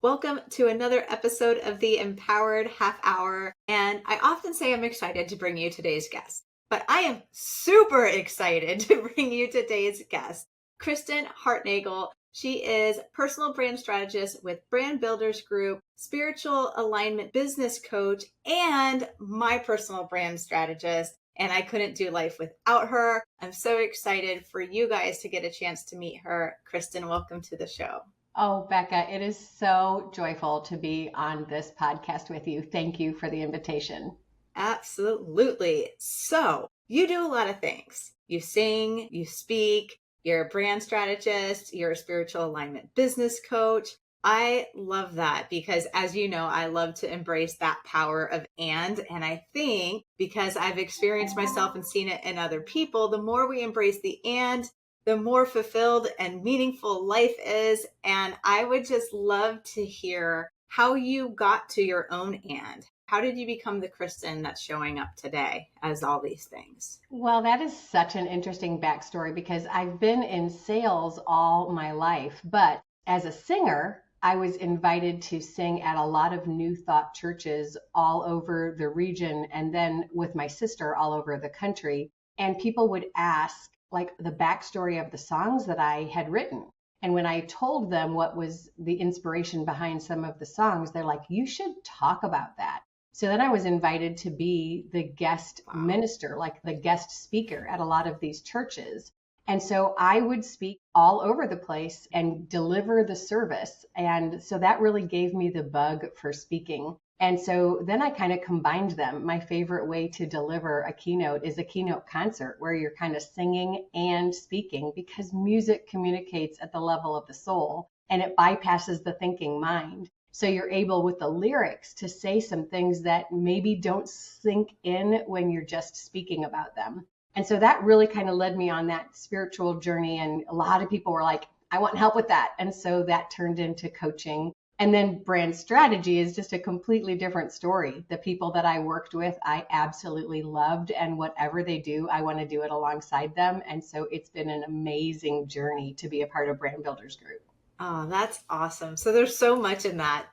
Welcome to another episode of the Empowered Half Hour. And I often say I'm excited to bring you today's guest, but I am super excited to bring you today's guest, Kristen Hartnagel. She is personal brand strategist with Brand Builders Group, spiritual alignment business coach, and my personal brand strategist. And I couldn't do life without her. I'm so excited for you guys to get a chance to meet her. Kristen, welcome to the show. Oh, Becca, it is so joyful to be on this podcast with you. Thank you for the invitation. Absolutely. So you do a lot of things. You sing, you speak, you're a brand strategist, you're a spiritual alignment business coach. I love that because, as you know, I love to embrace that power of and I think because I've experienced myself and seen it in other people, the more we embrace the and, the more fulfilled and meaningful life is. And I would just love to hear how you got to your own and. How did you become the Kristen that's showing up today as all these things? Well, that is such an interesting backstory because I've been in sales all my life, but as a singer, I was invited to sing at a lot of New Thought churches all over the region and then with my sister all over the country. And people would ask, like, the backstory of the songs that I had written. And when I told them what was the inspiration behind some of the songs, they're like, you should talk about that. So then I was invited to be the guest minister, like the guest speaker at a lot of these churches. And so I would speak all over the place and deliver the service. And so that really gave me the bug for speaking. And so then I kind of combined them. My favorite way to deliver a keynote is a keynote concert where you're kind of singing and speaking because music communicates at the level of the soul and it bypasses the thinking mind. So you're able with the lyrics to say some things that maybe don't sink in when you're just speaking about them. And so that really kind of led me on that spiritual journey. And a lot of people were like, I want help with that. And so that turned into coaching. And then brand strategy is just a completely different story. The people that I worked with, I absolutely loved. And whatever they do, I want to do it alongside them. And so it's been an amazing journey to be a part of Brand Builders Group. Oh, that's awesome. So there's so much in that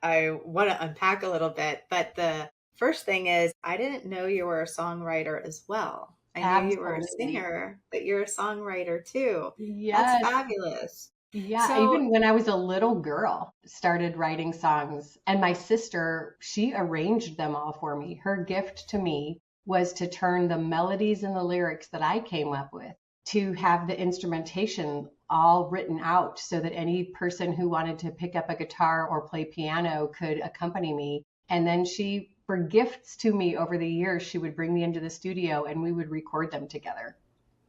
I want to unpack a little bit. But the first thing is, I didn't know you were a songwriter as well. I knew you were a singer, but you're a songwriter too. Yes. That's fabulous. Yeah, So, even when I was a little girl, started writing songs. And my sister, she arranged them all for me. Her gift to me was to turn the melodies and the lyrics that I came up with to have the instrumentation all written out so that any person who wanted to pick up a guitar or play piano could accompany me. And then she, for gifts to me over the years, she would bring me into the studio and we would record them together.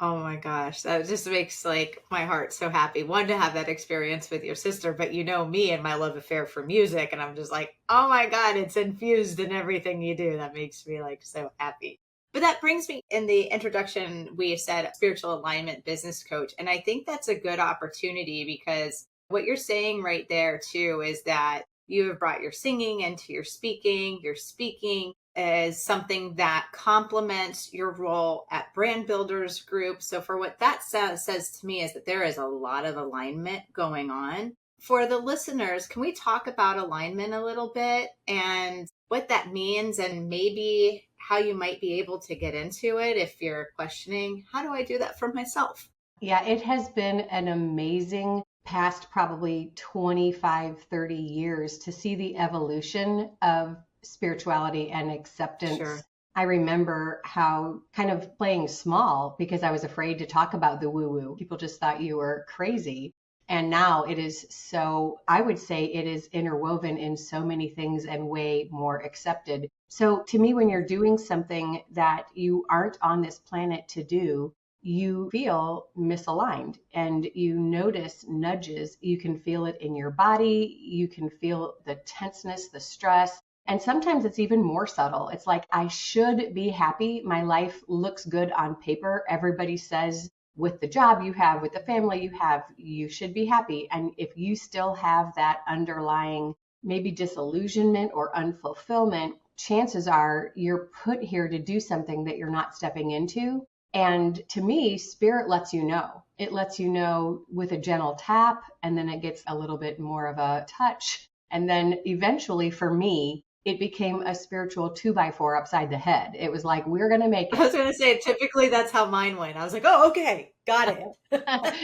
oh my gosh, that just makes like my heart so happy. One, to have that experience with your sister, but you know me and my love affair for music. And I'm just like, oh my God, it's infused in everything you do. That makes me like so happy. But that brings me in the introduction, we said spiritual alignment business coach. And I think that's a good opportunity because what you're saying right there too is that you have brought your singing into your speaking is something that complements your role at Brand Builders Group. So for what that says to me is that there is a lot of alignment going on. For the listeners, can we talk about alignment a little bit and what that means and maybe how you might be able to get into it if you're questioning, how do I do that for myself? Yeah, it has been an amazing past probably 25, 30 years to see the evolution of spirituality and acceptance. Sure. I remember how kind of playing small because I was afraid to talk about the woo-woo. People just thought you were crazy. And now it is so, I would say it is interwoven in so many things and way more accepted. So to me, when you're doing something that you aren't on this planet to do, you feel misaligned and you notice nudges. You can feel it in your body. You can feel the tenseness, the stress. And sometimes it's even more subtle. It's like, I should be happy. My life looks good on paper. Everybody says with the job you have, with the family you have, you should be happy. And if you still have that underlying maybe disillusionment or unfulfillment, chances are you're put here to do something that you're not stepping into. And to me, spirit lets you know. It lets you know with a gentle tap, and then it gets a little bit more of a touch. And then eventually for me, it became a spiritual 2x4 upside the head. It was like, we're going to make I it. was going to say, typically that's how mine went. I was like, oh, okay, got it.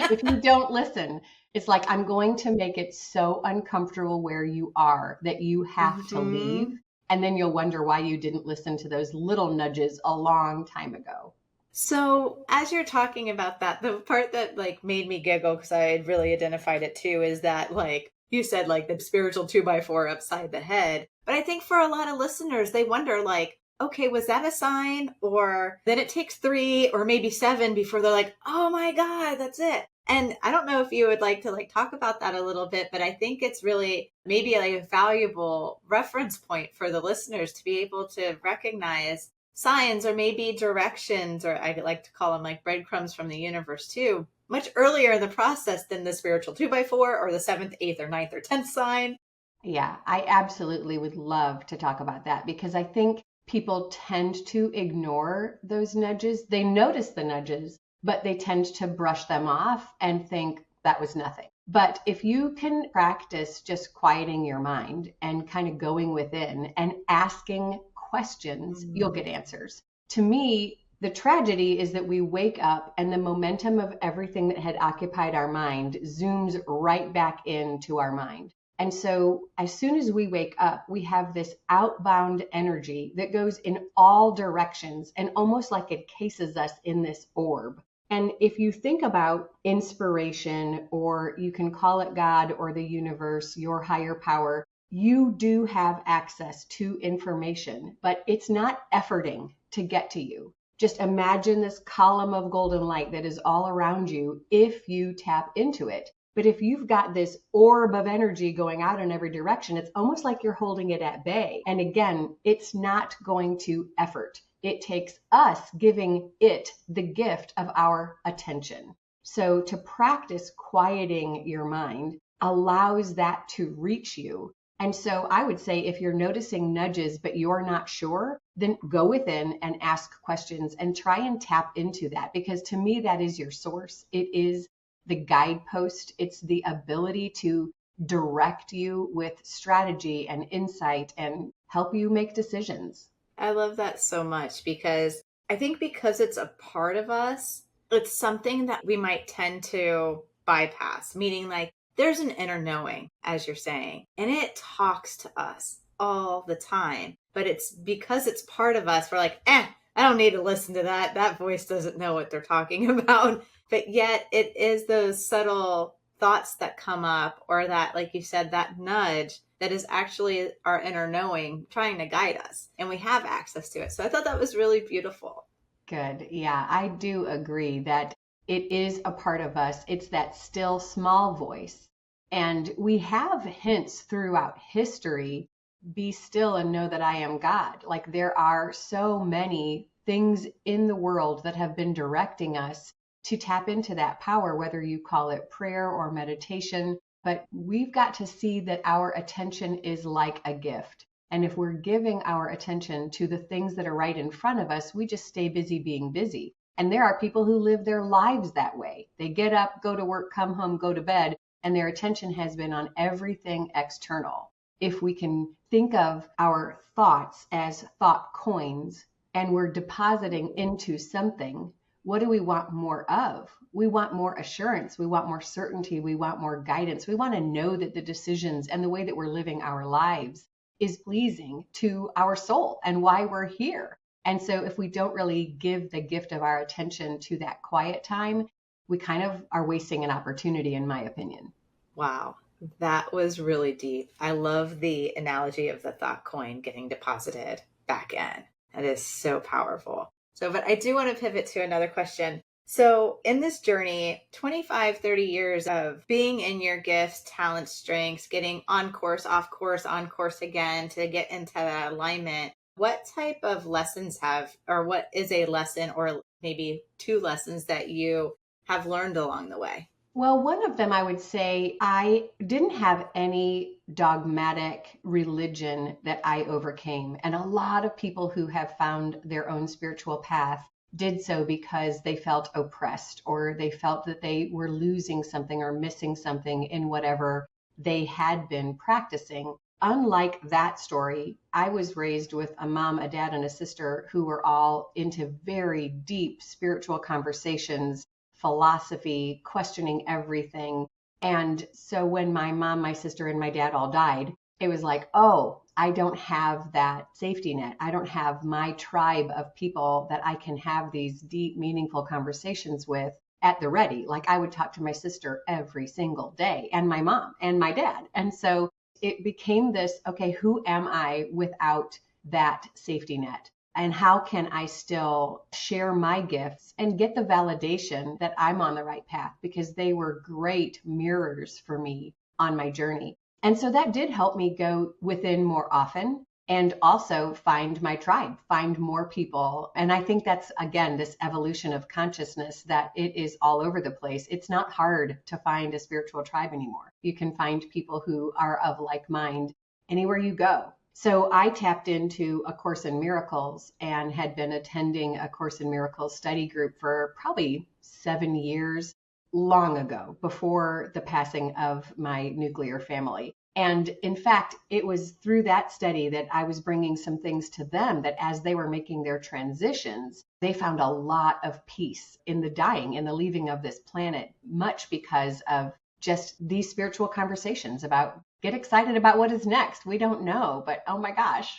If you don't listen, it's like, I'm going to make it so uncomfortable where you are that you have to leave. Hmm. And then you'll wonder why you didn't listen to those little nudges a long time ago. So as you're talking about that, the part that like made me giggle because I had really identified it too is that like you said, like the spiritual 2x4 upside the head. But I think for a lot of listeners, they wonder like, okay, was that a sign? Or then it takes 3 or maybe 7 before they're like, oh my God, that's it. And I don't know if you would like to like talk about that a little bit, but I think it's really maybe like a valuable reference point for the listeners to be able to recognize signs or maybe directions, or I like to call them like breadcrumbs from the universe too, much earlier in the process than the spiritual 2x4 or the 7th, 8th, or 9th, or 10th sign. Yeah, I absolutely would love to talk about that because I think people tend to ignore those nudges. They notice the nudges, but they tend to brush them off and think that was nothing. But if you can practice just quieting your mind and kind of going within and asking questions, you'll get answers. To me, the tragedy is that we wake up and the momentum of everything that had occupied our mind zooms right back into our mind. And so as soon as we wake up, we have this outbound energy that goes in all directions and almost like it cases us in this orb. And if you think about inspiration, or you can call it God or the universe, your higher power, you do have access to information, but it's not efforting to get to you. Just imagine this column of golden light that is all around you if you tap into it. But if you've got this orb of energy going out in every direction, it's almost like you're holding it at bay. And again, it's not going to effort. It takes us giving it the gift of our attention. So to practice quieting your mind allows that to reach you. And so I would say if you're noticing nudges, but you're not sure, then go within and ask questions and try and tap into that. Because to me, that is your source. It is the guidepost. It's the ability to direct you with strategy and insight and help you make decisions. I love that so much because I think because it's a part of us, it's something that we might tend to bypass, meaning like there's an inner knowing, as you're saying, and it talks to us all the time. But it's because it's part of us, we're like, I don't need to listen to that. That voice doesn't know what they're talking about. But yet it is those subtle thoughts that come up, or that, like you said, that nudge that is actually our inner knowing trying to guide us, and we have access to it. So I thought that was really beautiful. Good. Yeah, I do agree that it is a part of us. It's that still small voice. And we have hints throughout history, be still and know that I am God. Like there are so many things in the world that have been directing us to tap into that power, whether you call it prayer or meditation. But we've got to see that our attention is like a gift. And if we're giving our attention to the things that are right in front of us, we just stay busy being busy. And there are people who live their lives that way. They get up, go to work, come home, go to bed, and their attention has been on everything external. If we can think of our thoughts as thought coins and we're depositing into something, what do we want more of? We want more assurance. We want more certainty. We want more guidance. We want to know that the decisions and the way that we're living our lives is pleasing to our soul and why we're here. And so if we don't really give the gift of our attention to that quiet time, we kind of are wasting an opportunity, in my opinion. Wow, that was really deep. I love the analogy of the thought coin getting deposited back in. That is so powerful. So, but I do want to pivot to another question. So in this journey, 25, 30 years of being in your gifts, talents, strengths, getting on course, off course, on course again to get into that alignment, what type of lessons or what is a lesson or maybe 2 lessons that you have learned along the way? Well, one of them I would say I didn't have any dogmatic religion that I overcame. And a lot of people who have found their own spiritual path did so because they felt oppressed or they felt that they were losing something or missing something in whatever they had been practicing. Unlike that story, I was raised with a mom, a dad, and a sister who were all into very deep spiritual conversations, philosophy, questioning everything. And so when my mom, my sister, and my dad all died, it was like, oh, I don't have that safety net. I don't have my tribe of people that I can have these deep, meaningful conversations with at the ready. Like I would talk to my sister every single day, and my mom and my dad. And so it became this, okay, who am I without that safety net? And how can I still share my gifts and get the validation that I'm on the right path? Because they were great mirrors for me on my journey. And so that did help me go within more often and also find my tribe, find more people. And I think that's, again, this evolution of consciousness that it is all over the place. It's not hard to find a spiritual tribe anymore. You can find people who are of like mind anywhere you go. So I tapped into A Course in Miracles and had been attending A Course in Miracles study group for probably 7 years, long ago, before the passing of my nuclear family. And in fact, it was through that study that I was bringing some things to them that as they were making their transitions, they found a lot of peace in the dying, in the leaving of this planet, much because of just these spiritual conversations about get excited about what is next. We don't know, but oh my gosh.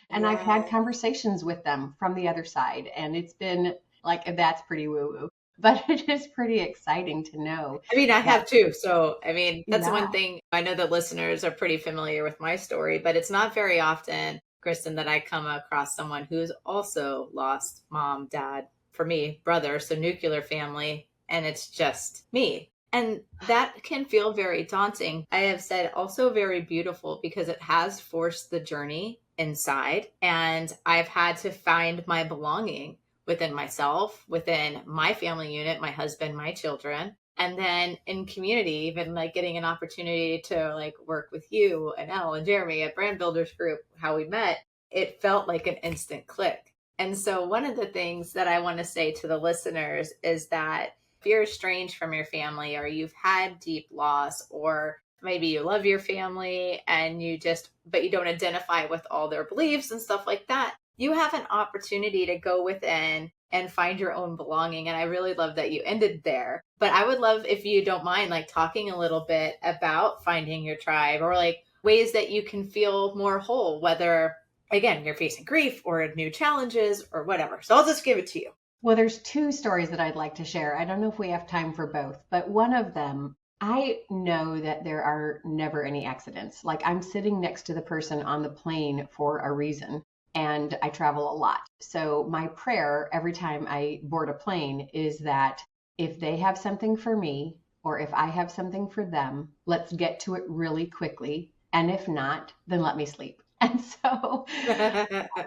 And I've had Yeah. conversations with them from the other side, and it's been like, that's pretty woo woo, but it is pretty exciting to know I mean, I that, have too. So, I mean, that's yeah. one thing. I know that listeners are pretty familiar with my story, but it's not very often, Kristen, that I come across someone who's also lost mom, dad, for me, brother, so nuclear family, and it's just me. And that can feel very daunting. I have said also very beautiful because it has forced the journey inside, and I've had to find my belonging within myself, within my family unit, my husband, my children, and then in community, even like getting an opportunity to like work with you and Elle and Jeremy at Brand Builders Group, how we met, it felt like an instant click. And so one of the things that I want to say to the listeners is that if you're estranged from your family or you've had deep loss, or maybe you love your family and you just, but you don't identify with all their beliefs and stuff like that, you have an opportunity to go within and find your own belonging. And I really love that you ended there. But I would love, if you don't mind, like talking a little bit about finding your tribe or like ways that you can feel more whole, whether, again, you're facing grief or new challenges or whatever. So I'll just give it to you. Well, there's two stories that I'd like to share. I don't know if we have time for both, but one of them, I know that there are never any accidents. Like I'm sitting next to the person on the plane for a reason, and I travel a lot. So my prayer every time I board a plane is that if they have something for me or if I have something for them, let's get to it really quickly. And if not, then let me sleep. And so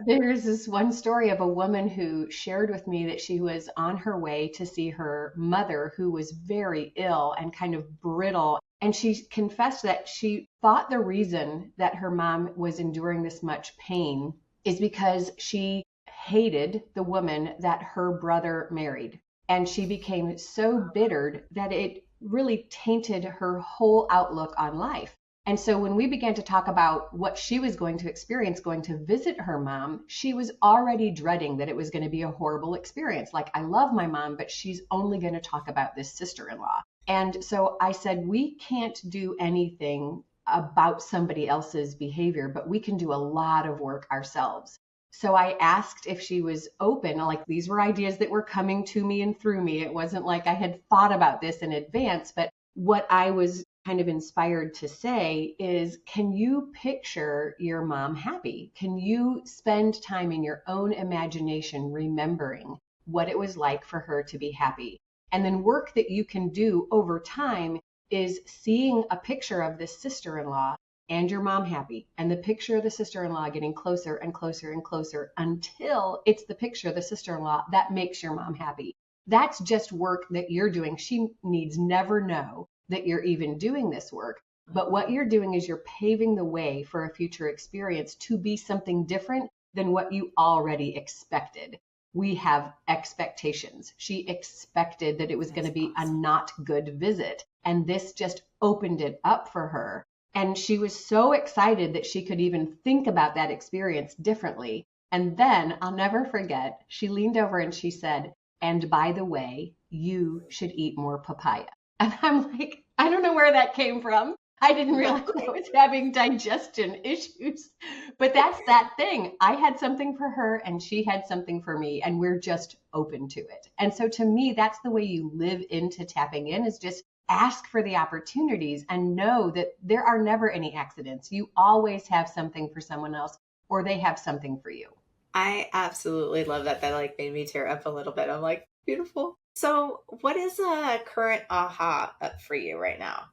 there's this one story of a woman who shared with me that she was on her way to see her mother, who was very ill and kind of brittle. And she confessed that she thought the reason that her mom was enduring this much pain is because she hated the woman that her brother married. And she became so bittered that it really tainted her whole outlook on life. And so when we began to talk about what she was going to experience going to visit her mom, she was already dreading that it was going to be a horrible experience. Like, I love my mom, but she's only going to talk about this sister-in-law. And so I said, we can't do anything about somebody else's behavior, but we can do a lot of work ourselves. So I asked if she was open. Like, these were ideas that were coming to me and through me. It wasn't like I had thought about this in advance, but what I was kind of inspired to say is, can you picture your mom happy? Can you spend time in your own imagination remembering what it was like for her to be happy? And then work that you can do over time is seeing a picture of this sister-in-law and your mom happy, and the picture of the sister-in-law getting closer and closer and closer until it's the picture of the sister-in-law that makes your mom happy. That's just work that you're doing. She needs never know that you're even doing this work. But what you're doing is you're paving the way for a future experience to be something different than what you already expected. We have expectations. She expected that it was going to be a not good visit. And this just opened it up for her. And she was so excited that she could even think about that experience differently. And then I'll never forget, she leaned over and she said, and by the way, you should eat more papaya. And I'm like, I don't know where that came from. I didn't realize I was having digestion issues. But that's that thing. I had something for her and she had something for me, and we're just open to it. And so to me, that's the way you live into tapping in, is just ask for the opportunities and know that there are never any accidents. You always have something for someone else, or they have something for you. I absolutely love that. That like made me tear up a little bit. I'm like, beautiful. So what is a current aha up for you right now?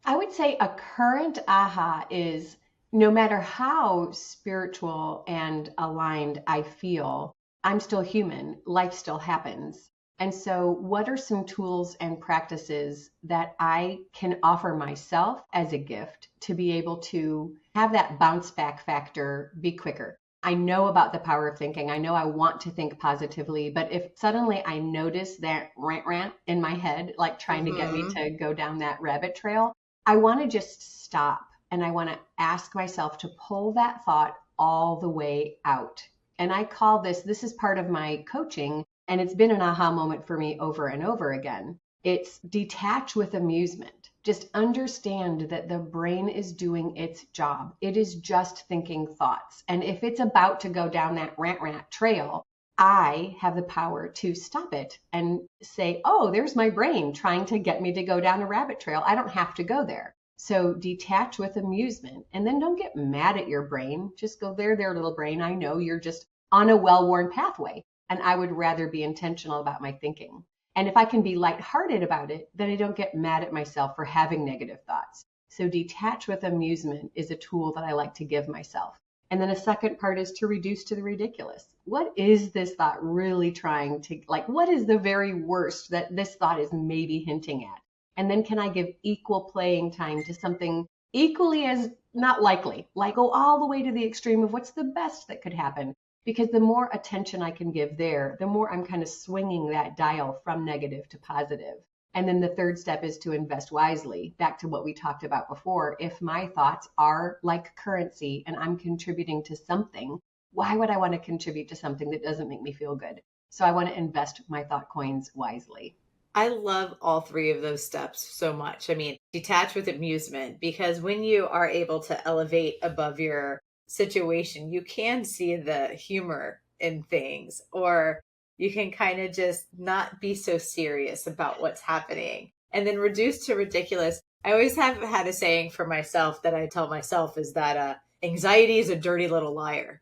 I would say a current aha is, no matter how spiritual and aligned I feel, I'm still human. Life still happens. And so, what are some tools and practices that I can offer myself as a gift to be able to have that bounce back factor be quicker? I know about the power of thinking. I know I want to think positively, but if suddenly I notice that rant in my head, like trying to get me Hmm. to go down that rabbit trail, I want to just stop and I want to ask myself to pull that thought all the way out. And I call this is part of my coaching, and it's been an aha moment for me over and over again. It's detach with amusement. Just understand that the brain is doing its job. It is just thinking thoughts. And if it's about to go down that rant trail, I have the power to stop it and say, oh, there's my brain trying to get me to go down a rabbit trail. I don't have to go there. So detach with amusement, and then don't get mad at your brain. Just go, there, little brain. I know you're just on a well-worn pathway, and I would rather be intentional about my thinking. And if I can be lighthearted about it, then I don't get mad at myself for having negative thoughts. So detach with amusement is a tool that I like to give myself. And then a second part is to reduce to the ridiculous. What is this thought really trying to, like, what is the very worst that this thought is maybe hinting at? And then can I give equal playing time to something equally as not likely? Like go all the way to the extreme of what's the best that could happen. Because the more attention I can give there, the more I'm kind of swinging that dial from negative to positive. And then the third step is to invest wisely. Back to what we talked about before. If my thoughts are like currency and I'm contributing to something, why would I want to contribute to something that doesn't make me feel good? So I want to invest my thought coins wisely. I love all three of those steps so much. I mean, detach with amusement, because when you are able to elevate above your situation, you can see the humor in things, or you can kind of just not be so serious about what's happening. And then reduce to ridiculous. I always have had a saying for myself that I tell myself is that anxiety is a dirty little liar.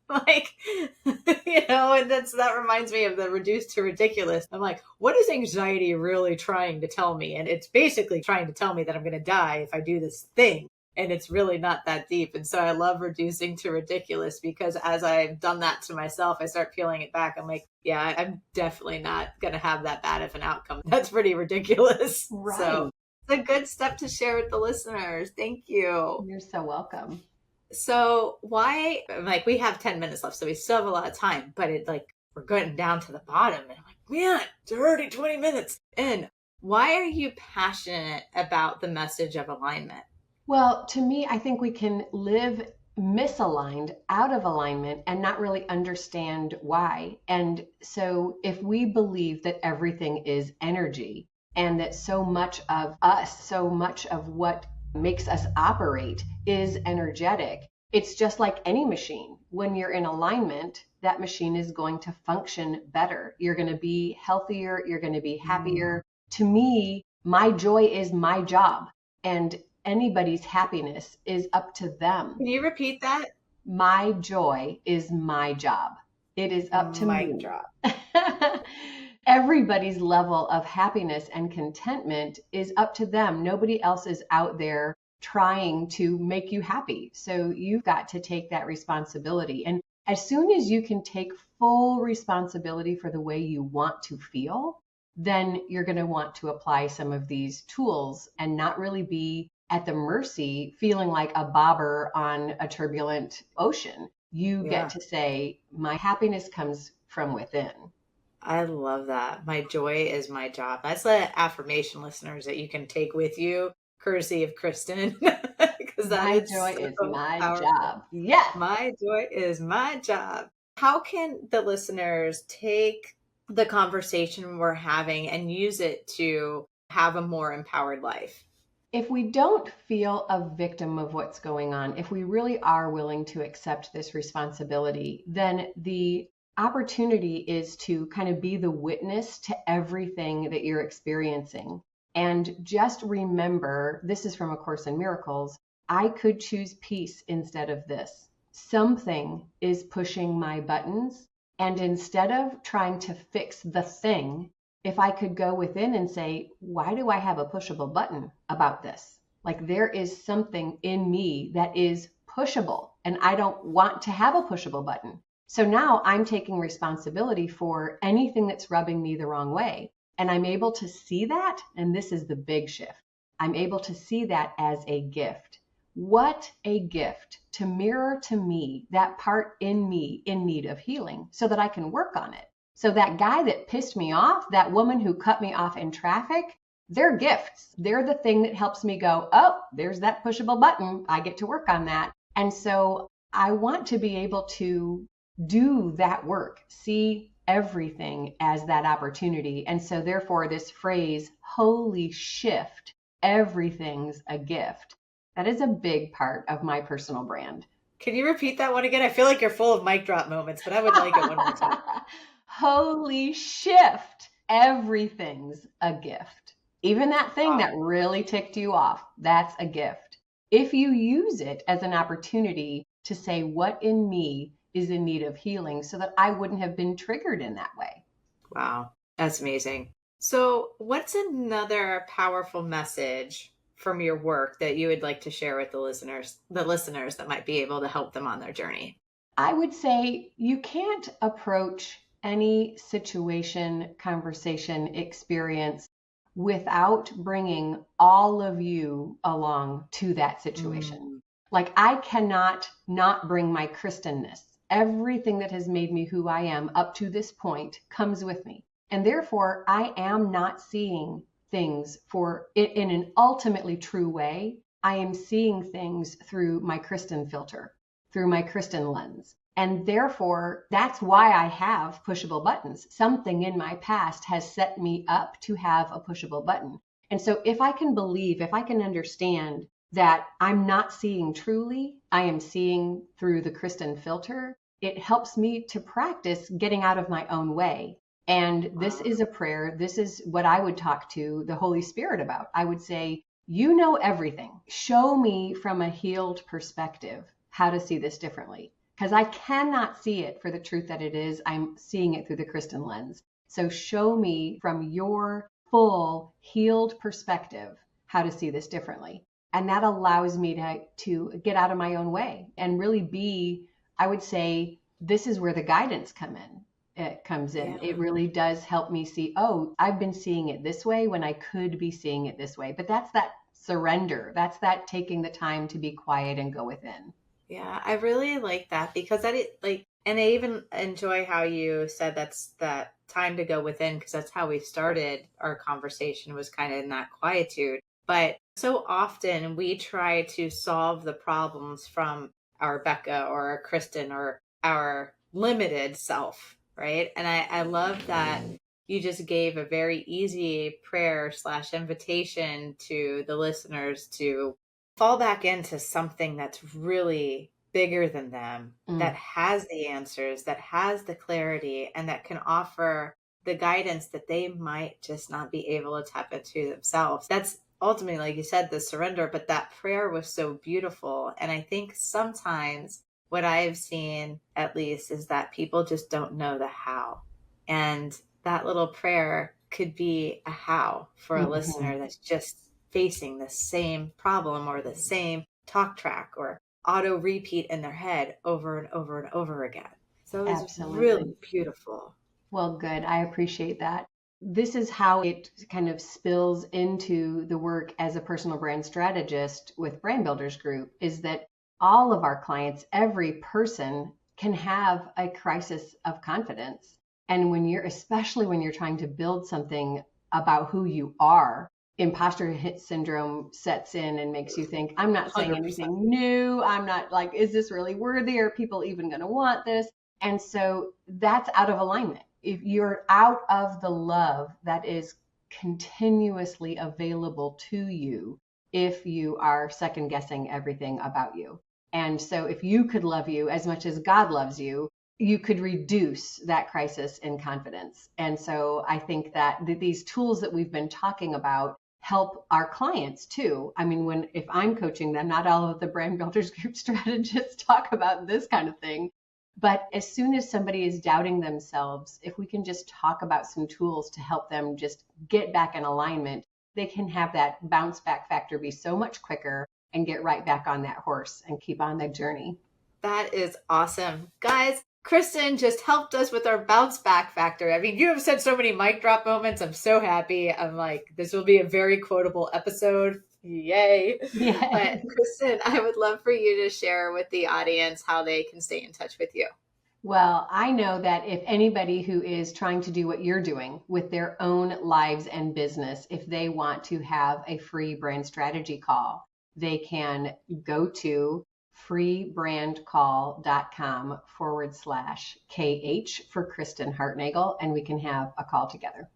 Like, and that reminds me of the reduced to ridiculous. I'm like, what is anxiety really trying to tell me? And it's basically trying to tell me that I'm going to die if I do this thing. And it's really not that deep. And so I love reducing to ridiculous, because as I've done that to myself, I start peeling it back. I'm like, yeah, I'm definitely not going to have that bad of an outcome. That's pretty ridiculous. So Right. it's a good step to share with the listeners. Thank you. You're so welcome. So why, like, we have 10 minutes left, so we still have a lot of time, but we're getting down to the bottom, and I'm like, man, it's already 20 minutes in. Why are you passionate about the message of alignment? Well, to me, I think we can live misaligned, out of alignment, and not really understand why. And so, if we believe that everything is energy and that so much of us, so much of what makes us operate is energetic, it's just like any machine. When you're in alignment, that machine is going to function better. You're going to be healthier, you're going to be Mm. happier. To me, my joy is my job. And anybody's happiness is up to them. Can you repeat that? My joy is my job. It is up to Mic me. drop. Everybody's level of happiness and contentment is up to them. Nobody else is out there trying to make you happy. So you've got to take that responsibility. And as soon as you can take full responsibility for the way you want to feel, then you're going to want to apply some of these tools and not really be at the mercy, feeling like a bobber on a turbulent ocean. You get Yeah. to say, my happiness comes from within. I love that. My joy is my job. That's the affirmation, listeners, that you can take with you. courtesy of Kristen, because that My is joy so is my powerful. job. Yes. My joy is my job. How can the listeners take the conversation we're having and use it to have a more empowered life? If we don't feel a victim of what's going on, if we really are willing to accept this responsibility, then the opportunity is to kind of be the witness to everything that you're experiencing. And just remember, this is from A Course in Miracles, I could choose peace instead of this. Something is pushing my buttons. And instead of trying to fix the thing, if I could go within and say, why do I have a pushable button about this? Like there is something in me that is pushable and I don't want to have a pushable button. So now I'm taking responsibility for anything that's rubbing me the wrong way. And I'm able to see that. And this is the big shift. I'm able to see that as a gift. What a gift to mirror to me that part in me in need of healing so that I can work on it. So that guy that pissed me off, that woman who cut me off in traffic, they're gifts. They're the thing that helps me go, oh, there's that pushable button. I get to work on that. And so I want to be able to do that work, see everything as that opportunity. And so therefore this phrase, holy shift, everything's a gift. That is a big part of my personal brand. Can you repeat that one again? I feel like you're full of mic drop moments, but I would like it one more time. Holy shift, everything's a gift. Even that thing that really ticked you off, that's a gift. If you use it as an opportunity to say what in me is in need of healing so that I wouldn't have been triggered in that way. Wow, that's amazing. So, what's another powerful message from your work that you would like to share with the listeners that might be able to help them on their journey? I would say you can't approach any situation, conversation, experience without bringing all of you along to that situation. Mm. Like I cannot not bring my Kristenness. Everything that has made me who I am up to this point comes with me. And therefore, I am not seeing things for it in an ultimately true way. I am seeing things through my Kristen filter, through my Kristen lens. And therefore, that's why I have pushable buttons. Something in my past has set me up to have a pushable button. And so if I can believe, if I can understand that I'm not seeing truly, I am seeing through the Kristen filter, it helps me to practice getting out of my own way. And this is a prayer. This is what I would talk to the Holy Spirit about. I would say, you know everything. Show me from a healed perspective how to see this differently. Because I cannot see it for the truth that it is. I'm seeing it through the Kristen lens. So show me from your full healed perspective how to see this differently. And that allows me to get out of my own way and really be, I would say, this is where the guidance comes in. Yeah. It really does help me see, oh, I've been seeing it this way when I could be seeing it this way. But that's that surrender. That's that taking the time to be quiet and go within. Yeah, I really like that because and I even enjoy how you said that's that time to go within because that's how we started our conversation was kind of in that quietude. But so often we try to solve the problems from our Becca or our Kristen or our limited self, right? And I love that you just gave a very easy prayer / invitation to the listeners to fall back into something that's really bigger than them, that has the answers, that has the clarity, and that can offer the guidance that they might just not be able to tap into themselves. That's ultimately, like you said, the surrender, but that prayer was so beautiful. And I think sometimes what I've seen, at least, is that people just don't know the how. And that little prayer could be a how for a listener that's just facing the same problem or the same talk track or auto repeat in their head over and over and over again. So it's Absolutely. really beautiful. Well, good. I appreciate that. This is how it kind of spills into the work as a personal brand strategist with Brand Builders Group is that all of our clients, every person can have a crisis of confidence. And especially when you're trying to build something about who you are, imposter hit syndrome sets in and makes you think, I'm not saying 100%. anything new. I'm not like, is this really worthy? Are people even going to want this? And so that's out of alignment. If you're out of the love that is continuously available to you, if you are second guessing everything about you. And so if you could love you as much as God loves you, you could reduce that crisis in confidence. And so I think that these tools that we've been talking about help our clients too. I mean, if I'm coaching them, not all of the brand builders group strategists talk about this kind of thing. But as soon as somebody is doubting themselves, if we can just talk about some tools to help them just get back in alignment, they can have that bounce back factor be so much quicker and get right back on that horse and keep on the journey. That is awesome. Guys, Kristen just helped us with our bounce back factor. I mean, you have said so many mic drop moments. I'm so happy. I'm like, this will be a very quotable episode. Yay. But Yeah. Kristen, I would love for you to share with the audience how they can stay in touch with you. Well, I know that if anybody who is trying to do what you're doing with their own lives and business, if they want to have a free brand strategy call, they can go to freebrandcall.com/KH for Kristen Hartnagel, and we can have a call together.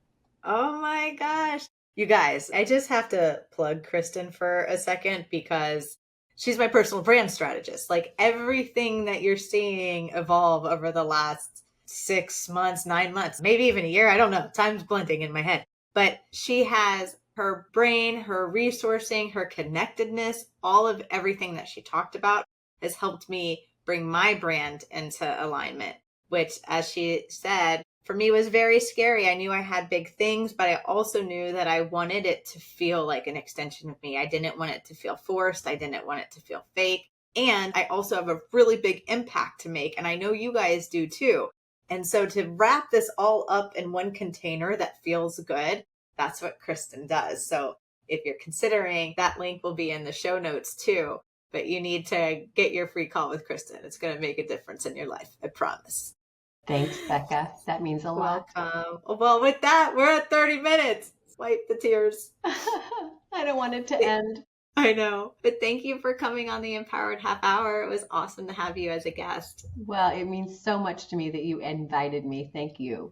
Oh my gosh. You guys, I just have to plug Kristen for a second because she's my personal brand strategist. Like everything that you're seeing evolve over the last 6 months, 9 months, maybe even a year. I don't know. Time's blending in my head. But she has her brain, her resourcing, her connectedness, all of everything that she talked about has helped me bring my brand into alignment, which, as she said, for me was very scary. I knew I had big things, but I also knew that I wanted it to feel like an extension of me. I didn't want it to feel forced. I didn't want it to feel fake. And I also have a really big impact to make. And I know you guys do too. And so to wrap this all up in one container that feels good, that's what Kristen does. So if you're considering, that link will be in the show notes too. But you need to get your free call with Kristen. It's going to make a difference in your life. I promise. Thanks, Becca. That means a lot. Welcome. Well, with that, we're at 30 minutes. Wipe the tears. I don't want it to end. I know. But thank you for coming on the Empowered Half Hour. It was awesome to have you as a guest. Well, it means so much to me that you invited me. Thank you.